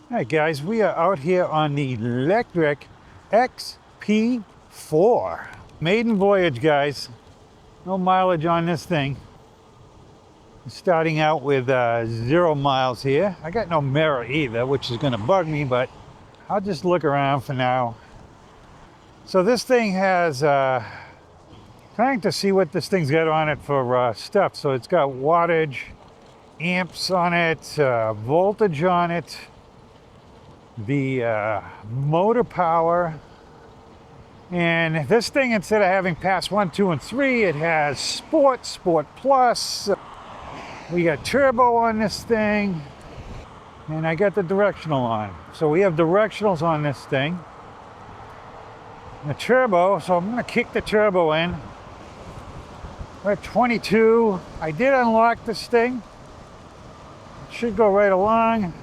All right, guys, we are out here on the Lectric XP4. Maiden voyage, guys. No mileage on this thing. Starting out with 0 miles here. I got no mirror either, which is going to bug me, but I'll just look around for now. So this thing has, trying to see what this thing's got on it for stuff. So it's got wattage, amps on it, voltage on it, the motor power, and this thing, instead of having pass 1, 2, and 3, it has Sport, Sport Plus. We got turbo on this thing, and I got the directional on. So we have directionals on this thing. The turbo, so I'm going to kick the turbo in. We're at 22. I did unlock this thing. It should go right along.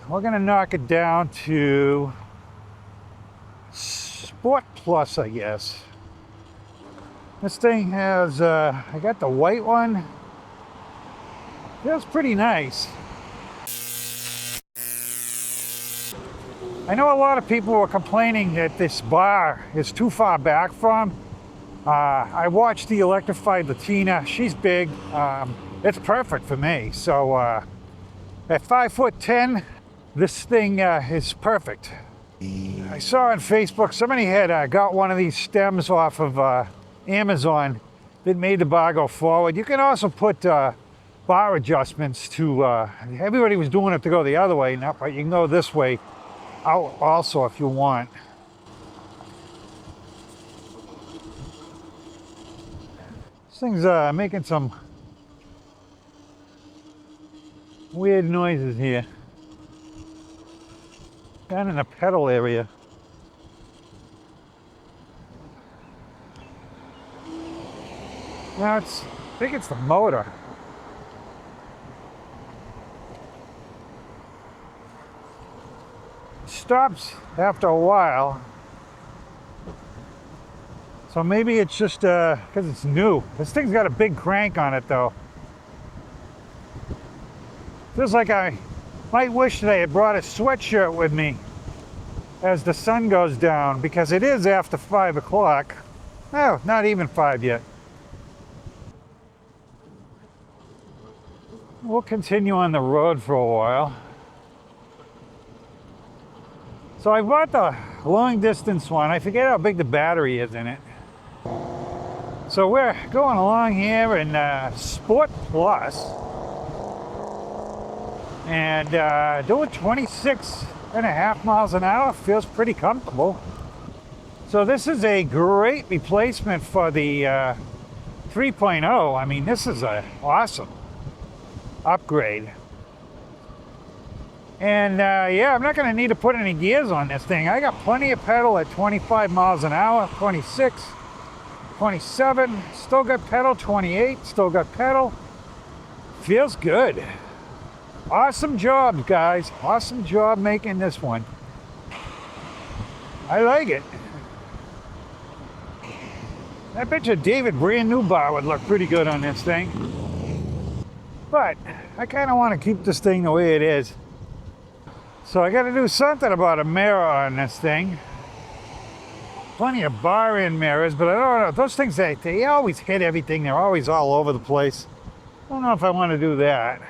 We're going to knock it down to Sport Plus, I guess. This thing has, I got the white one. Feels pretty nice. I know a lot of people were complaining that this bar is too far back from. I watched the electrified Latina. She's big. It's perfect for me. So at 5'10", this thing is perfect. I saw on Facebook somebody had got one of these stems off of Amazon that made the bar go forward. You can also put bar adjustments to, everybody was doing it to go the other way, but you can go this way out also if you want. This thing's making some weird noises here. Down in the pedal area. Now I think it's the motor. It stops after a while. So maybe it's just because it's new. This thing's got a big crank on it though. Feels like I might wish that I had brought a sweatshirt with me as the sun goes down, because it is after 5 o'clock. No, not even 5 yet. We'll continue on the road for a while. So I bought the long distance one. I forget how big the battery is in it. So we're going along here in Sport Plus. And doing 26.5 miles an hour feels pretty comfortable. So this is a great replacement for the 3.0. I mean, this is an awesome upgrade. And yeah, I'm not going to need to put any gears on this thing. I got plenty of pedal at 25 miles an hour, 26, 27, still got pedal, 28, still got pedal. Feels good. Awesome job, guys. Awesome job making this one. I like it. I bet you David brand new bar would look pretty good on this thing. But I kind of want to keep this thing the way it is. So I got to do something about a mirror on this thing. Plenty of bar end mirrors, but I don't know. Those things, they always hit everything. They're always all over the place. I don't know if I want to do that.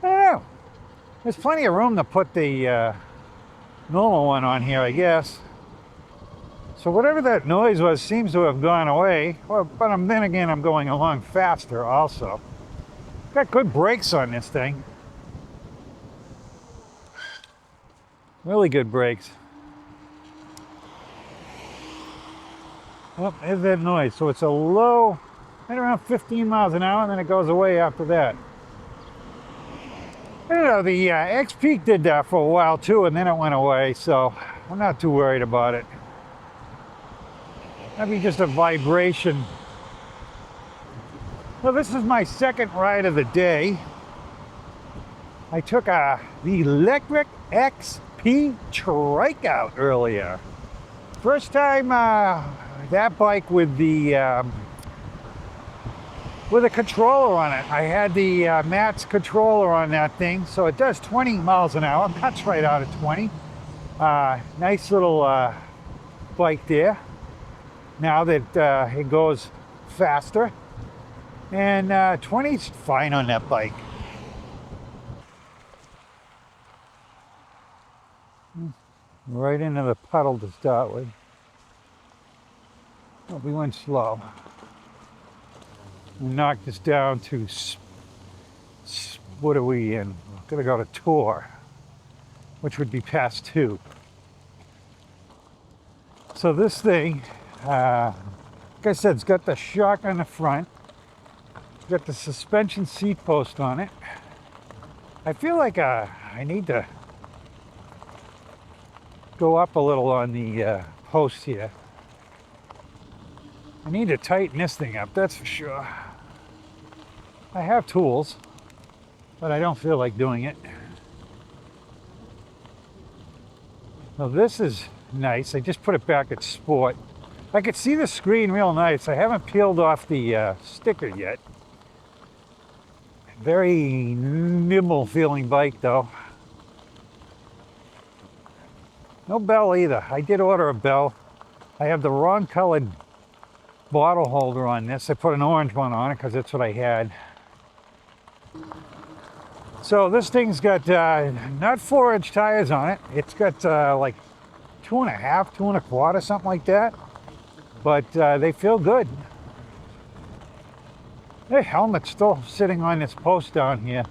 I don't know. There's plenty of room to put the normal one on here, I guess. So whatever that noise was seems to have gone away. Well, but then again, I'm going along faster also. Got good brakes on this thing. Really good brakes. Oh, there's that noise. So it's a low, right around 15 miles an hour, and then it goes away after that. I don't know, the X-Peak did that for a while too, and then it went away, so I'm not too worried about it. That'd be just a vibration. So this is my second ride of the day. I took the Lectric XP Trikeout earlier. First time that bike with the with a controller on it. I had the Matt's controller on that thing, so it does 20 miles an hour, cuts right out at 20. Nice little bike there. Now that it goes faster, and 20's fine on that bike. Right into the puddle to start with. Oh, we went slow. We knocked this down to, what are we in? We're gonna go to Tour, which would be past 2. So this thing, like I said, it's got the shock on the front. It's got the suspension seat post on it. I feel like I need to go up a little on the post here. I need to tighten this thing up, that's for sure. I have tools, but I don't feel like doing it. Now this is nice. I just put it back at sport. I could see the screen real nice. I haven't peeled off the sticker yet. Very nimble feeling bike though. No bell either. I did order a bell. I have the wrong colored bottle holder on this. I put an orange one on it because that's what I had. So this thing's got not 4-inch tires on it. It's got like 2.5, 2.25, something like that. But they feel good. The helmet's still sitting on this post down here.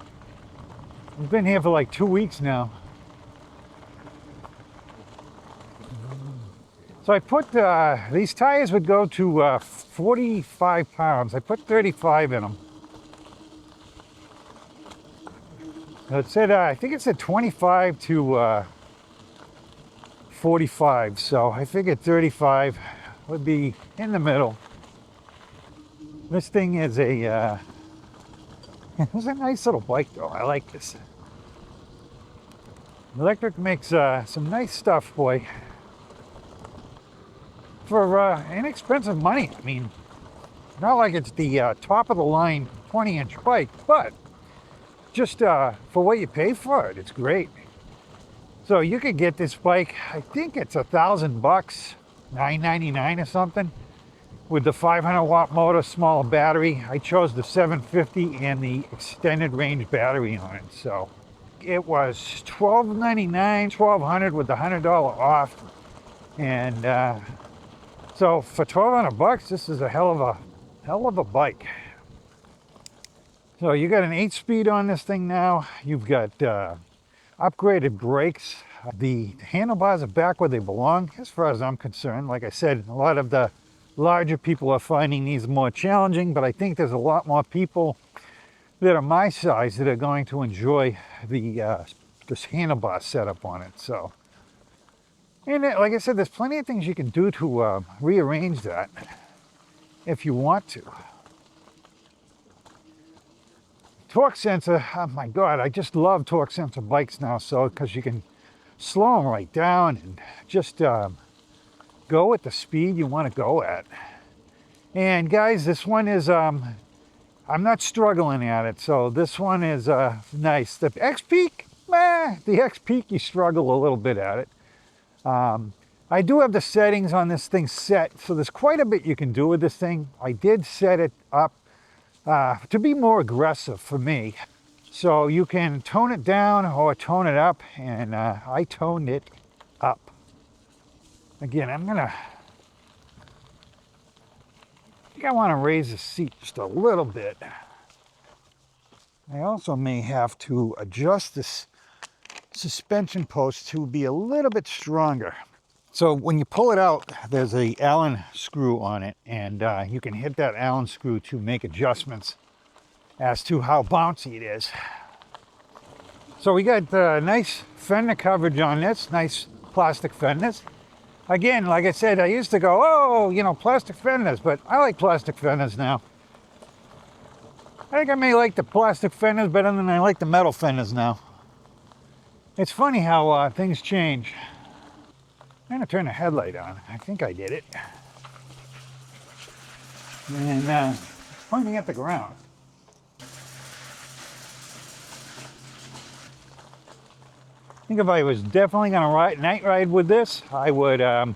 I've been here for like 2 weeks now. So I put, these tires would go to 45 pounds. I put 35 in them. It said, I think it said 25 to 45. So I figured 35 would be in the middle. This thing is a, it's a nice little bike though. I like this. Lectric makes some nice stuff, boy. For inexpensive money. I mean, not like it's the top of the line 20-inch bike, but just for what you pay for it, it's great. So you could get this bike, I think it's $1,000, $999 or something, with the 500-watt motor, small battery. I chose the 750 and the extended range battery on it. So it was $1,299, $1,200 with the $100 off, and so for $1,200, this is a hell of a bike. So you got an 8-speed on this thing now. You've got upgraded brakes. The handlebars are back where they belong, as far as I'm concerned. Like I said, a lot of the larger people are finding these more challenging, but I think there's a lot more people that are my size that are going to enjoy the this handlebar setup on it. So. And like I said, there's plenty of things you can do to rearrange that if you want to. Torque sensor, oh my God, I just love torque sensor bikes now, so because you can slow them right down and just go at the speed you want to go at. And guys, this one is, I'm not struggling at it, so this one is nice. The X-Peak, the X-Peak, you struggle a little bit at it. I do have the settings on this thing set, so there's quite a bit you can do with this thing. I did set it up to be more aggressive for me. So you can tone it down or tone it up, and I toned it up. Again, I think I want to raise the seat just a little bit. I also may have to adjust this suspension post to be a little bit stronger. So when you pull it out, there's a Allen screw on it, and you can hit that Allen screw to make adjustments as to how bouncy it is. So we got nice fender coverage on this, nice plastic fenders. Again, like I said, I used to go, oh, you know, plastic fenders, but I like plastic fenders now. I think I may like the plastic fenders better than I like the metal fenders now. It's funny how things change. I'm gonna turn the headlight on. I think I did it. And pointing at the ground. I think if I was definitely going to night ride with this, I would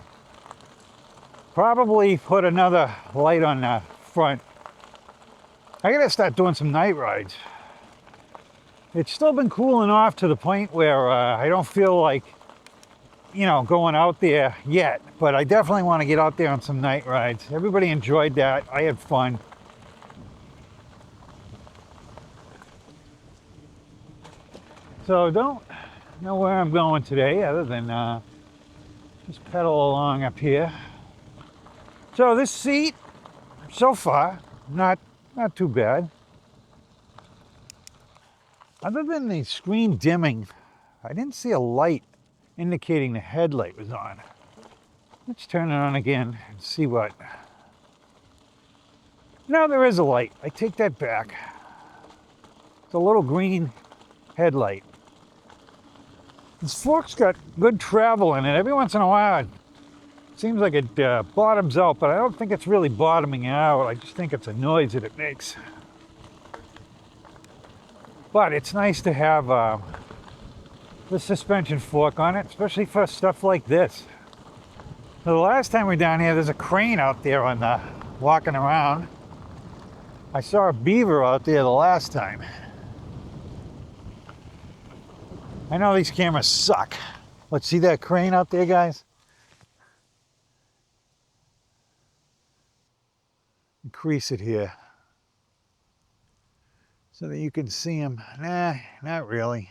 probably put another light on the front. I gotta start doing some night rides. It's still been cooling off to the point where I don't feel like, you know, going out there yet, but I definitely want to get out there on some night rides. Everybody enjoyed that. I had fun. So don't know where I'm going today other than just pedal along up here. So this seat, so far, not too bad. Other than the screen dimming, I didn't see a light indicating the headlight was on. Let's turn it on again and see what. Now there is a light. I take that back. It's a little green headlight. This fork's got good travel in it. Every once in a while, it seems like it bottoms out, but I don't think it's really bottoming out. I just think it's a noise that it makes. But it's nice to have the suspension fork on it, especially for stuff like this. So the last time we were down here, there's a crane out there on the walking around. I saw a beaver out there the last time. I know these cameras suck. Let's see that crane out there, guys. Increase it here so that you can see them. Nah, not really.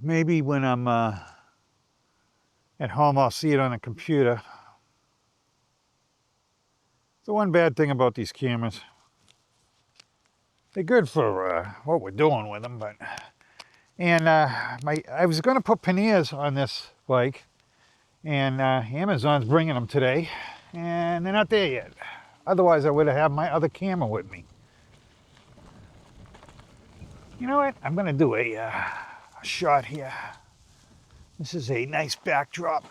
Maybe when I'm at home, I'll see it on a computer. The one bad thing about these cameras, they're good for what we're doing with them, but I was going to put panniers on this bike, and Amazon's bringing them today, and they're not there yet. Otherwise, I would have had my other camera with me. You know what? I'm going to do a shot here. This is a nice backdrop.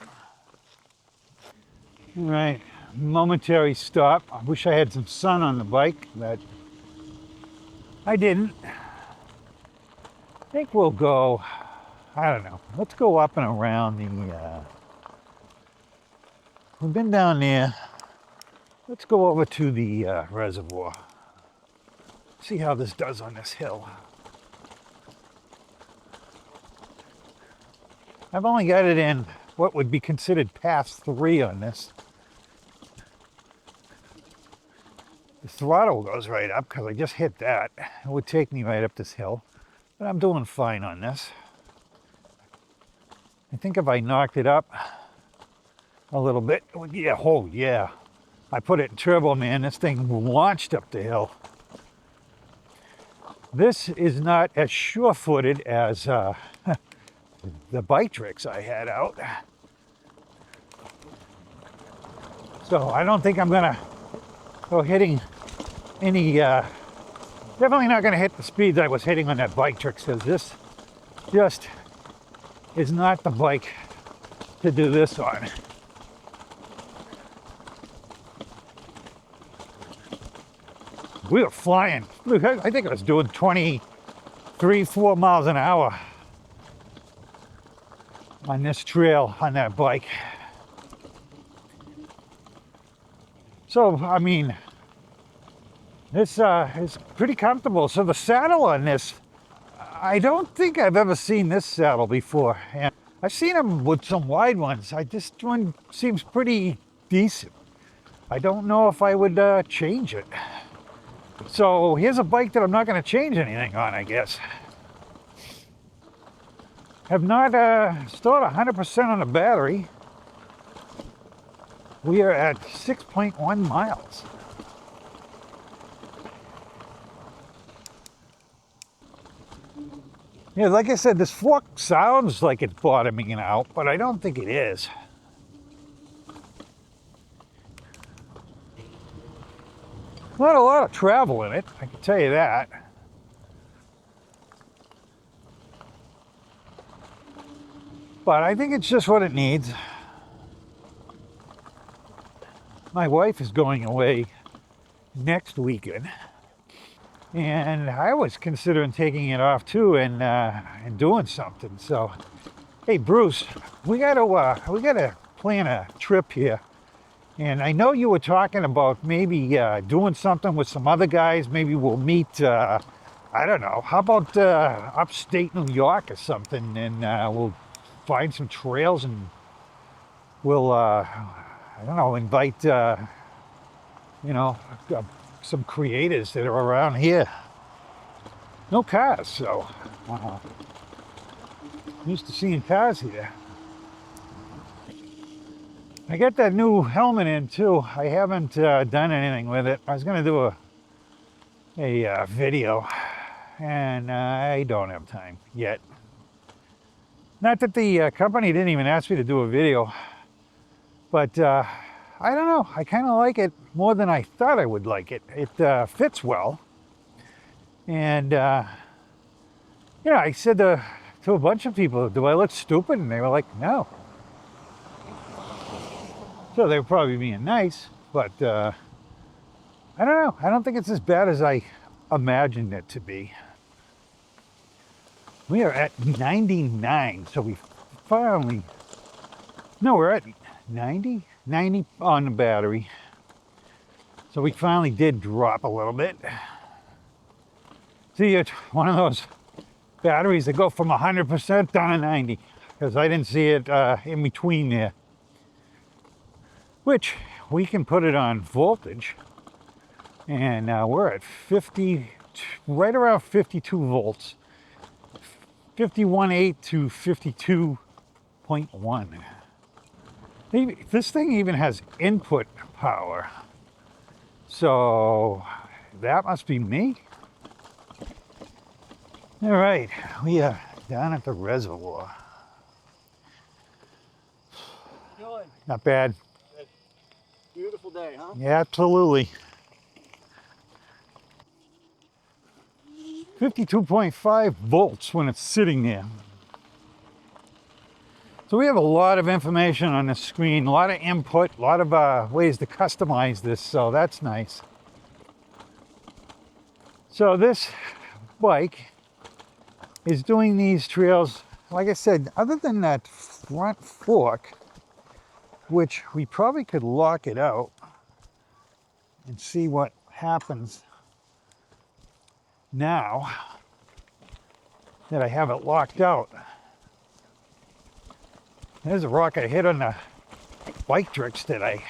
All right, momentary stop. I wish I had some sun on the bike, but I didn't. I think we'll go, I don't know, let's go up and around the, we've been down there. Let's go over to the reservoir. See how this does on this hill. I've only got it in what would be considered pass 3 on this. The throttle goes right up because I just hit that. It would take me right up this hill. But I'm doing fine on this. I think if I knocked it up a little bit, yeah, oh yeah. I put it in turbo, man. This thing launched up the hill. This is not as sure-footed as the bike tricks I had out. So I don't think I'm gonna go hitting any definitely not going to hit the speeds I was hitting on that bike trick, because this just is not the bike to do this on. We were flying. Look, I think I was doing 23, 4 miles an hour on this trail on that bike. So, I mean, this is pretty comfortable. So the saddle on this, I don't think I've ever seen this saddle before. And I've seen them with some wide ones. This one seems pretty decent. I don't know if I would change it. So here's a bike that I'm not going to change anything on, I guess. Have not stored 100% on the battery. We are at 6.1 miles. Yeah, like I said, this fork sounds like it's bottoming out, but I don't think it is. Not a lot of travel in it, I can tell you that. But I think it's just what it needs. My wife is going away next weekend. And I was considering taking it off too and doing something. So, hey Bruce, we gotta plan a trip here. And I know you were talking about maybe doing something with some other guys. Maybe we'll meet. I don't know. How about upstate New York or something? And we'll find some trails and we'll I don't know, invite you know, some creators that are around here. No cars, so used to seeing cars here. I got that new helmet in too. I haven't done anything with it. I was gonna do a video, and I don't have time yet. Not that the company didn't even ask me to do a video, but I don't know. I kind of like it more than I thought I would like it. It fits well, and you know, I said to a bunch of people, "Do I look stupid?" And they were like, "No." So they were probably being nice, but I don't know. I don't think it's as bad as I imagined it to be. We are at 99, so we finally, no, we're at 90 on the battery. So we finally did drop a little bit. See, it's one of those batteries that go from 100% down to 90, because I didn't see it in between there. Which we can put it on voltage, and we're at 50, right around 52 volts, 51.8 to 52.1. This thing even has input power, so that must be me. All right, we are down at the reservoir. Not bad. Beautiful day, huh? Yeah, absolutely. 52.5 volts when it's sitting there. So we have a lot of information on the screen, a lot of input, a lot of ways to customize this, so that's nice. So this bike is doing these trails, like I said, other than that front fork, which we probably could lock it out and see what happens now that I have it locked out. There's a rock I hit on the bike tricks that I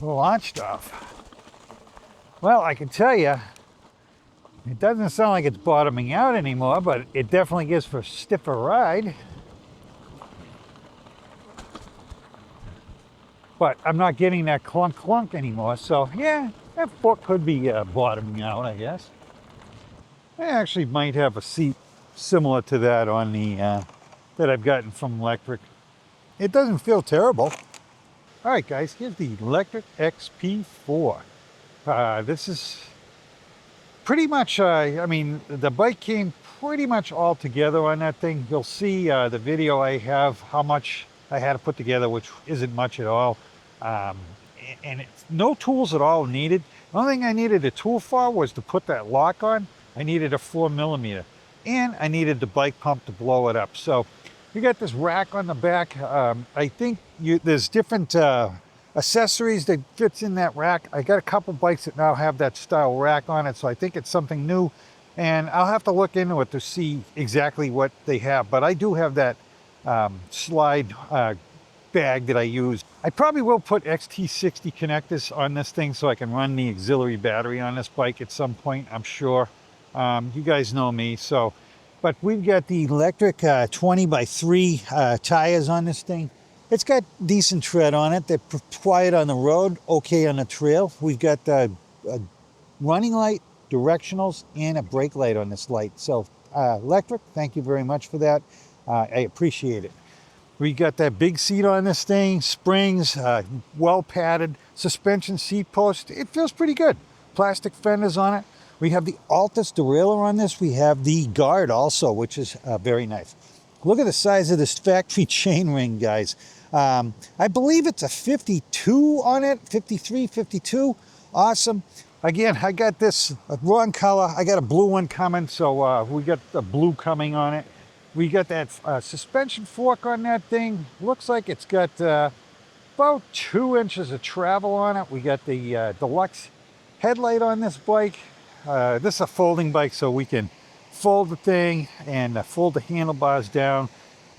launched off. Well, I can tell you, it doesn't sound like it's bottoming out anymore, but it definitely gives for a stiffer ride. But I'm not getting that clunk clunk anymore, so yeah, that fork could be bottoming out, I guess. I actually might have a seat similar to that on the that I've gotten from Lectric. It doesn't feel terrible. All right, guys, here's the Lectric XP4. This is pretty much, I mean, the bike came pretty much all together on that thing. You'll see the video I have, how much I had to put together, which isn't much at all. And it's no tools at all needed. The only thing I needed a tool for was to put that lock on. I needed a 4mm, and I needed the bike pump to blow it up. So we got this rack on the back. I think there's different accessories that fits in that rack. I got a couple bikes that now have that style rack on it, so I think it's something new. And I'll have to look into it to see exactly what they have. But I do have that slide bag that I use. I probably will put XT60 connectors on this thing so I can run the auxiliary battery on this bike at some point, I'm sure. You guys know me, so. But we've got the Lectric 20x3 tires on this thing. It's got decent tread on it. They're quiet on the road, okay on the trail. We've got a running light, directionals, and a brake light on this light. So Lectric, thank you very much for that. I appreciate it. We got that big seat on this thing, springs, well padded, suspension seat post. It feels pretty good. Plastic fenders on it. We have the Altus derailleur on this. We have the guard also, which is very nice. Look at the size of this factory chain ring, guys. I believe it's a 52 on it, 53, 52. Awesome. Again, I got this wrong color. I got a blue one coming, so we got the blue coming on it. We got that suspension fork on that thing. Looks like it's got about 2 inches of travel on it. We got the deluxe headlight on this bike. This is a folding bike, so we can fold the thing and fold the handlebars down.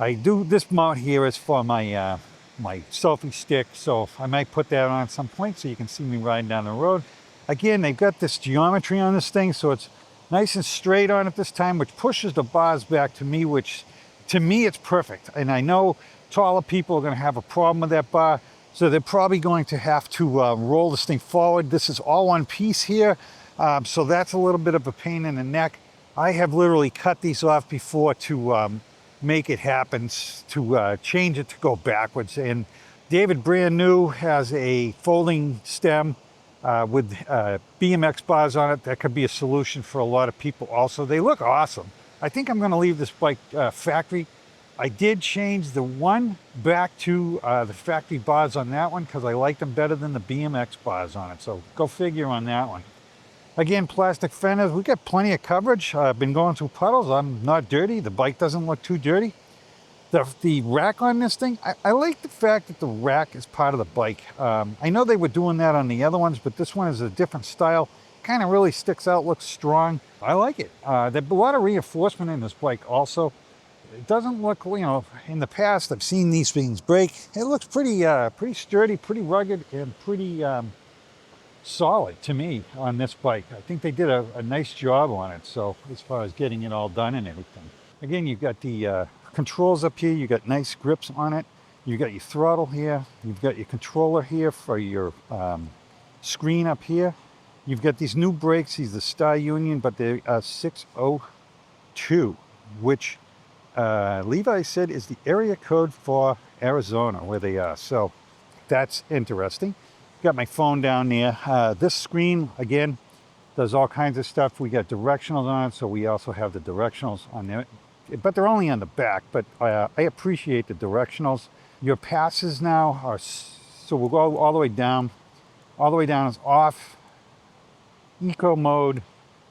I do this mount here is for my my selfie stick, so I might put that on at some point so you can see me riding down the road. Again, they've got this geometry on this thing, so it's nice and straight on it this time, which pushes the bars back to me, which to me it's perfect. And I know taller people are going to have a problem with that bar, so they're probably going to have to roll this thing forward. This is all one piece here, so that's a little bit of a pain in the neck. I have literally cut these off before to make it happen, to change it to go backwards. And David, brand new, has a folding stem with BMX bars on it. That could be a solution for a lot of people also. They look awesome. I think I'm going to leave this bike factory. I did change the one back to the factory bars on that one because I like them better than the BMX bars on it. So go figure on that one. Again, plastic fenders. We got plenty of coverage. I've been going through puddles. I'm not dirty. The bike doesn't look too dirty. The rack on this thing, I like the fact that the rack is part of the bike. I know they were doing that on the other ones, but this one is a different style. Kind of really sticks out, looks strong. I like it. There's a lot of reinforcement in this bike also. It doesn't look, you know, in the past I've seen these things break. It looks pretty sturdy, pretty rugged, and pretty solid to me on this bike. I think they did a nice job on it, so as far as getting it all done and everything. Again, you've got the controls up here. You got nice grips on it. You got your throttle here. You've got your controller here for your screen up here. You've got these new brakes. These are the Star Union, but they are 602, which Levi said is the area code for Arizona, where they are. So that's interesting. Got my phone down there. This screen, again, does all kinds of stuff. We got directionals on it, so we also have the directionals on there. But they're only on the back, but I appreciate the directionals. Your passes now are, so we'll go all the way down. All the way down is off, eco mode,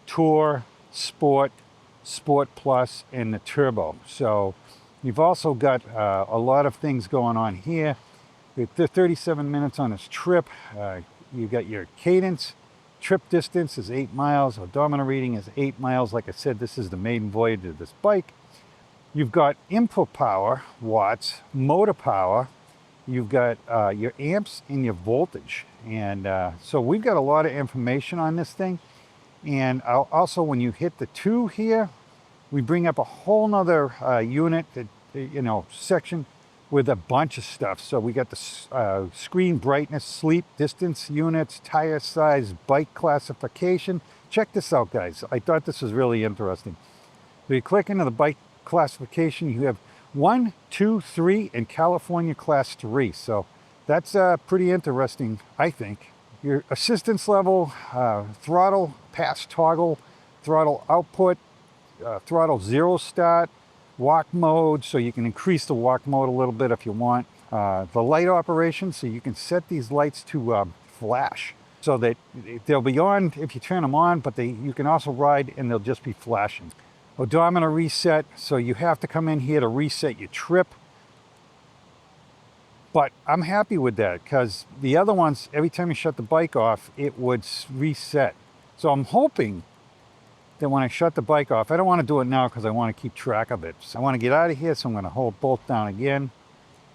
tour, sport, sport plus, and the turbo. So you've also got a lot of things going on here. With 37 minutes on this trip, you got your cadence. Trip distance is 8 miles. Odometer reading is 8 miles. Like I said, this is the maiden voyage of this bike. You've got input power, watts, motor power. You've got your amps and your voltage. And so we've got a lot of information on this thing. And also when you hit the 2 here, we bring up a whole nother unit, that, you know, section with a bunch of stuff. So we got the screen brightness, sleep, distance units, tire size, bike classification. Check this out, guys. I thought this was really interesting. So you click into the bike classification, you have 1, 2, 3, and California class 3. So that's pretty interesting, I think. Your assistance level, throttle, pass toggle, throttle output, throttle 0 start, walk mode, so you can increase the walk mode a little bit if you want. The light operation, so you can set these lights to flash, so that they'll be on if you turn them on, but you can also ride and they'll just be flashing. Odometer reset, so you have to come in here to reset your trip. But I'm happy with that, because the other ones, every time you shut the bike off, it would reset. So I'm hoping that when I shut the bike off, I don't want to do it now because I want to keep track of it. So I want to get out of here, so I'm going to hold both down again,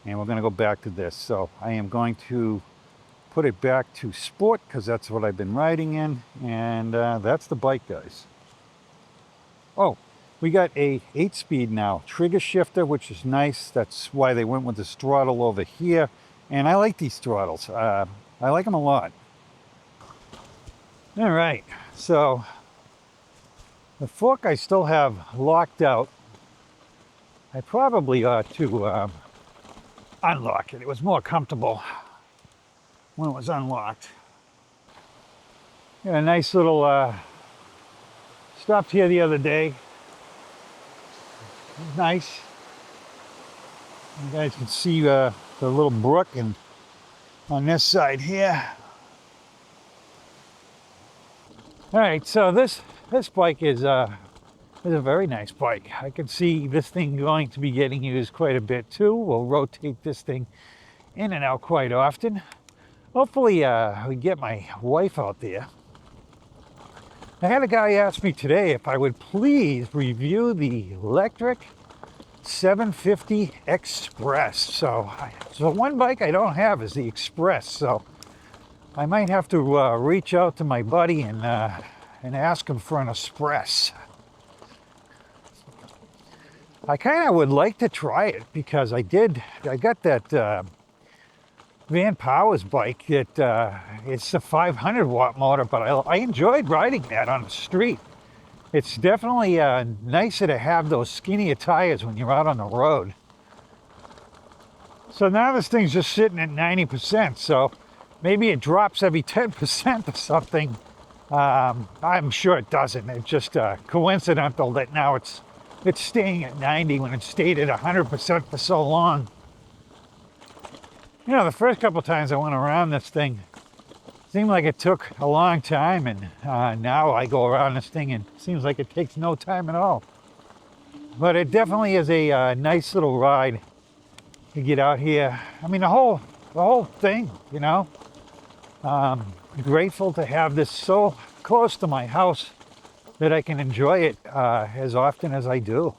and we're going to go back to this. So I am going to put it back to sport because that's what I've been riding in, and that's the bike, guys. Oh, we got a 8-speed now, trigger shifter, which is nice. That's why they went with this throttle over here, and I like these throttles. I like them a lot. All right, so the fork I still have locked out. I probably ought to unlock it. It was more comfortable when it was unlocked. Got a nice little, stopped here the other day. It was nice. You guys can see the little brook and on this side here. All right, so this bike is a very nice bike. I can see this thing going to be getting used quite a bit too. We'll rotate this thing in and out quite often. Hopefully we get my wife out there. I had a guy ask me today if I would please review the Lectric 750 Express. So one bike I don't have is the Express. So I might have to reach out to my buddy and ask him for an Express. I kind of would like to try it because I got that Van Powers bike that it's a 500 watt motor, but I enjoyed riding that on the street. It's definitely nicer to have those skinnier tires when you're out on the road. So now this thing's just sitting at 90%, so maybe it drops every 10% or something. I'm sure it doesn't. It's just coincidental that now it's staying at 90 when it stayed at 100% for so long. You know, the first couple times I went around this thing, it seemed like it took a long time, and now I go around this thing and it seems like it takes no time at all. But it definitely is a nice little ride to get out here. I mean, the whole thing, you know. Grateful to have this so close to my house that I can enjoy it as often as I do.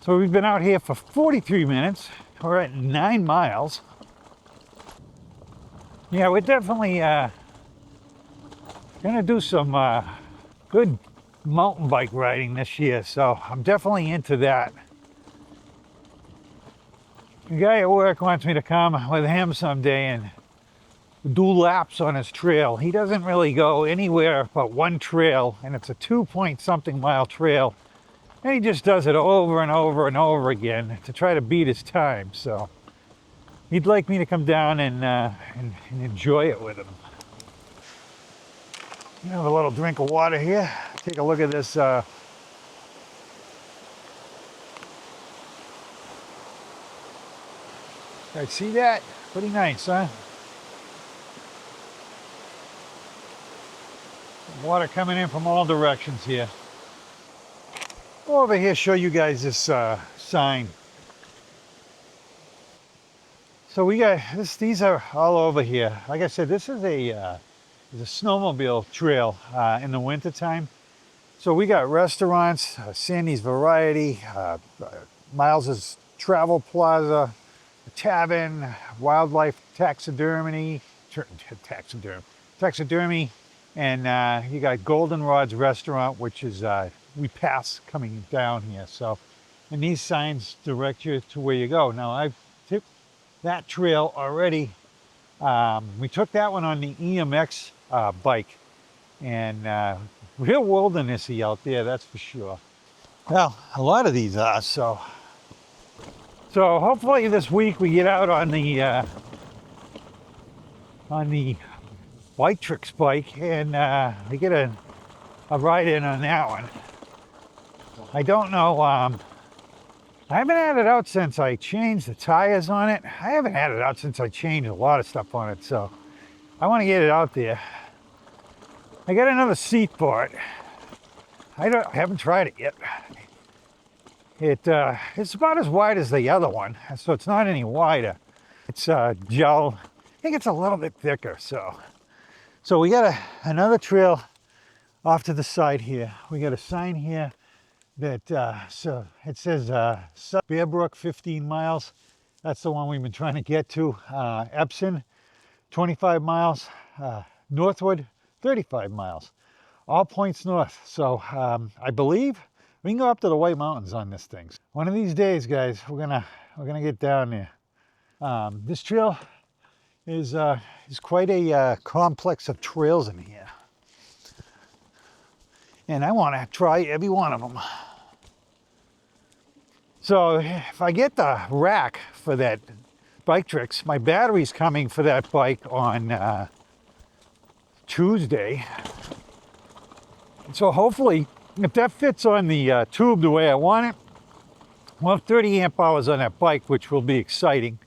So we've been out here for 43 minutes. We're at 9 miles. Yeah, we're definitely gonna do some good mountain bike riding this year, so I'm definitely into that. The guy at work wants me to come with him someday and do laps on his trail. He doesn't really go anywhere but one trail, and it's a 2-point-something mile trail. And he just does it over and over and over again to try to beat his time. So he'd like me to come down and enjoy it with him. Have a little drink of water here. Take a look at this. Guys, see that? Pretty nice, huh? Water coming in from all directions here. Go over here, show you guys this sign. So we got this. These are all over here. Like I said, this is a snowmobile trail in the wintertime. So we got restaurants, Sandy's Variety, Miles's Travel Plaza, a tavern, wildlife taxidermy, and you got Goldenrod's restaurant, which is we pass coming down here. So, and these signs direct you to where you go. Now I've took that trail already. We took that one on the EMX bike, and real wildernessy out there, that's for sure. Well, a lot of these are. So hopefully this week we get out on the Lectric bike and we get a ride in on that one. I don't know. I haven't had it out since I changed the tires on it. I haven't had it out since I changed a lot of stuff on it, so I want to get it out there. I got another seat for it. I haven't tried it yet. It's about as wide as the other one, so it's not any wider. It's gel. I think it's a little bit thicker. So we got another trail off to the side here. We got a sign here that so it says Bearbrook 15 miles. That's the one we've been trying to get to. Epsom 25 miles. Northwood 35 miles. All points north. So I believe we can go up to the White Mountains on this thing. One of these days, guys, we're gonna get down there. This trail is quite a complex of trails in here, and I want to try every one of them. So if I get the rack for that Lectric, my battery's coming for that bike on Tuesday. So hopefully, if that fits on the tube the way I want it, we'll have 30 amp hours on that bike, which will be exciting.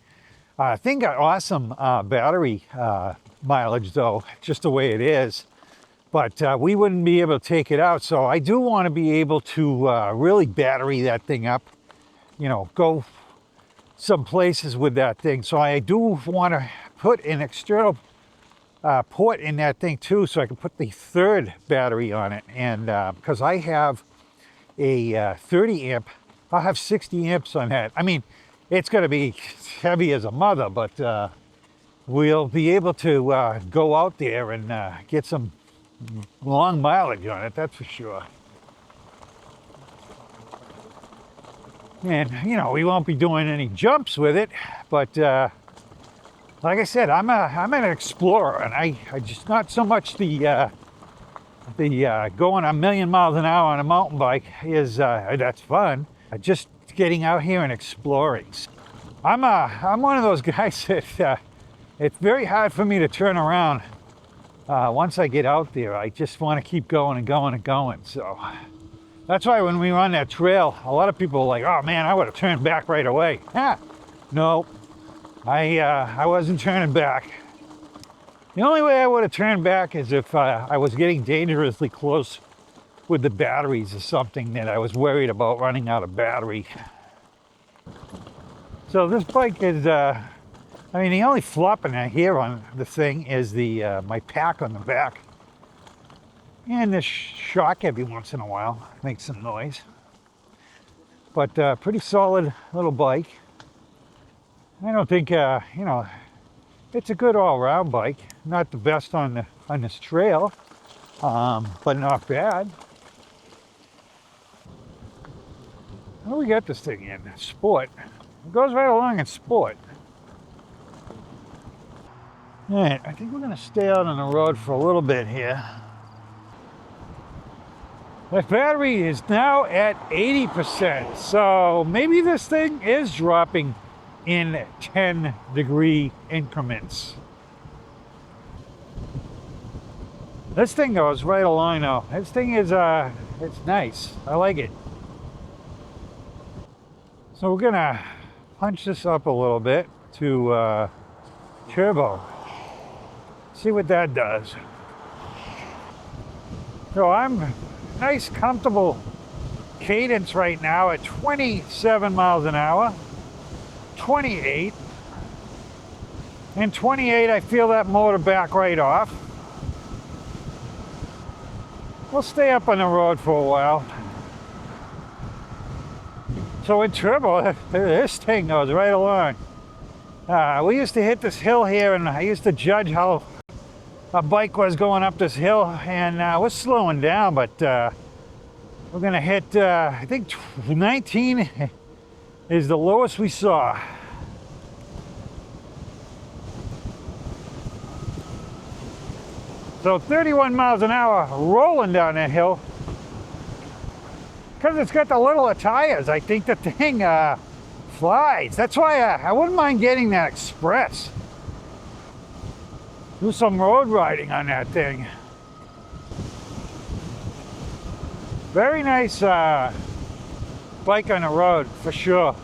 I think got awesome battery mileage though, just the way it is. but we wouldn't be able to take it out. So I do want to be able to really battery that thing up, you know, go some places with that thing. So I do want to put an external port in that thing too, so I can put the third battery on it. And because I have a 30 amp, I'll have 60 amps on that. I mean, it's going to be heavy as a mother, but we'll be able to go out there and get some long mileage on it, that's for sure. And, you know, we won't be doing any jumps with it, but like I said, I'm an explorer, and I just not so much the going a million miles an hour on a mountain bike is that's fun. Just getting out here and exploring. I'm one of those guys that it's very hard for me to turn around once I get out there. I just want to keep going and going and going. So that's why when we were on that trail, a lot of people were like, "Oh man, I would have turned back right away." No, I wasn't turning back. The only way I would have turned back is if I was getting dangerously close with the batteries or something that I was worried about running out of battery. So this bike is, I mean, the only flopping I hear on the thing is the my pack on the back. And this shock every once in a while makes some noise. But pretty solid little bike. I don't think, you know, it's a good all-around bike. Not the best on this trail, but not bad. How do we get this thing in? Sport. It goes right along in sport. All right, I think we're going to stay out on the road for a little bit here. My battery is now at 80%, so maybe this thing is dropping in 10-degree increments. This thing goes right along though. This thing is, it's nice. I like it. So we're gonna punch this up a little bit to turbo. See what that does. So I'm nice, comfortable cadence right now at 27 miles an hour, 28. And 28, I feel that motor back right off. We'll stay up on the road for a while. So in turbo, this thing goes right along. We used to hit this hill here, and I used to judge how a bike was going up this hill, and we're slowing down, but we're gonna hit, I think 19 is the lowest we saw. So 31 miles an hour rolling down that hill. Because it's got the littler tires, I think the thing flies. That's why I wouldn't mind getting that Express. Do some road riding on that thing. Very nice bike on the road, for sure.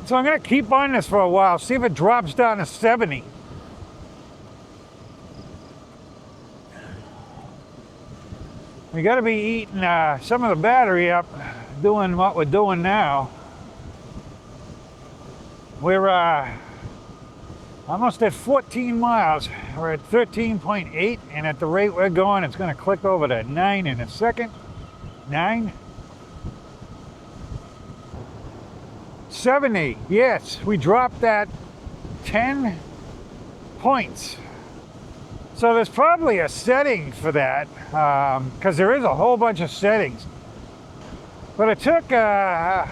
So I'm gonna keep on this for a while, see if it drops down to 70. We gotta be eating some of the battery up, doing what we're doing now. We're almost at 14 miles. We're at 13.8, and at the rate we're going, it's gonna click over to 9 in a second. 9. 70, yes, we dropped that 10 points. So there's probably a setting for that, because there is a whole bunch of settings. But it took about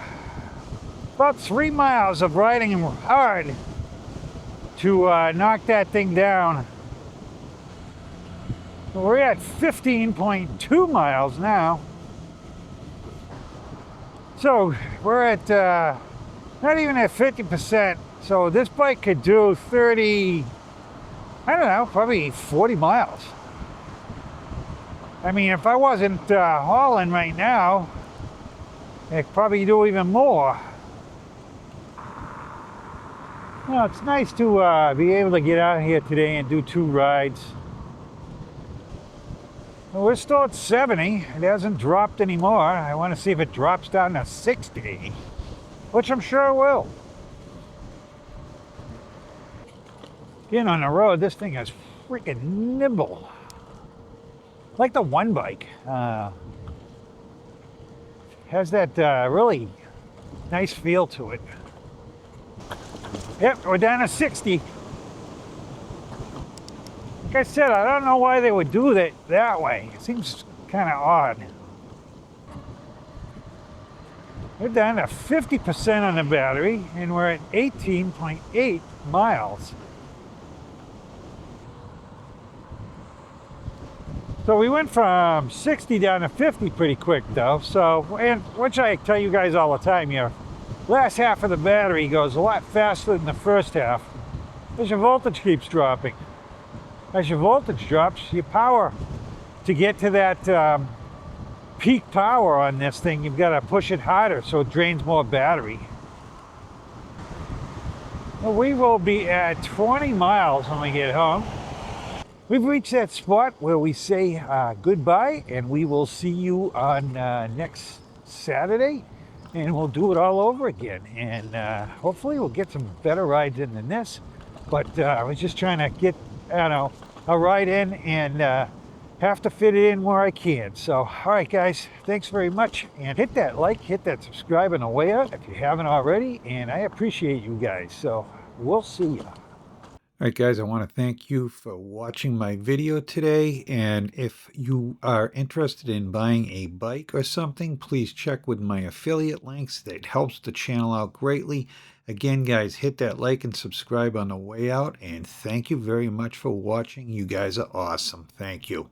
3 miles of riding hard to knock that thing down. We're at 15.2 miles now. So we're at not even at 50%. So this bike could do 30, I don't know, probably 40 miles. I mean, if I wasn't hauling right now, it could probably do even more. Well, it's nice to be able to get out here today and do 2 rides. Well, we're still at 70. It hasn't dropped anymore. I want to see if it drops down to 60, which I'm sure it will. Again, on the road, this thing is freaking nimble. Like the one bike. Has that really nice feel to it. Yep, we're down to 60. Like I said, I don't know why they would do that way. It seems kind of odd. We're down to 50% on the battery, and we're at 18.8 miles. So we went from 60 down to 50 pretty quick though. So, and which I tell you guys all the time, your last half of the battery goes a lot faster than the first half as your voltage keeps dropping. As your voltage drops, your power, to get to that peak power on this thing, you've got to push it harder so it drains more battery. Well, we will be at 20 miles when we get home. We've reached that spot where we say goodbye, and we will see you on next Saturday, and we'll do it all over again. And hopefully we'll get some better rides in than this. But I was just trying to get, a ride in and have to fit it in where I can. So, all right, guys, thanks very much. And hit that like, hit that subscribe on the way out if you haven't already. And I appreciate you guys. So we'll see you. All right, guys, I want to thank you for watching my video today. And if you are interested in buying a bike or something, please check with my affiliate links. That helps the channel out greatly. Again, guys, hit that like and subscribe on the way out. And thank you very much for watching. You guys are awesome. Thank you.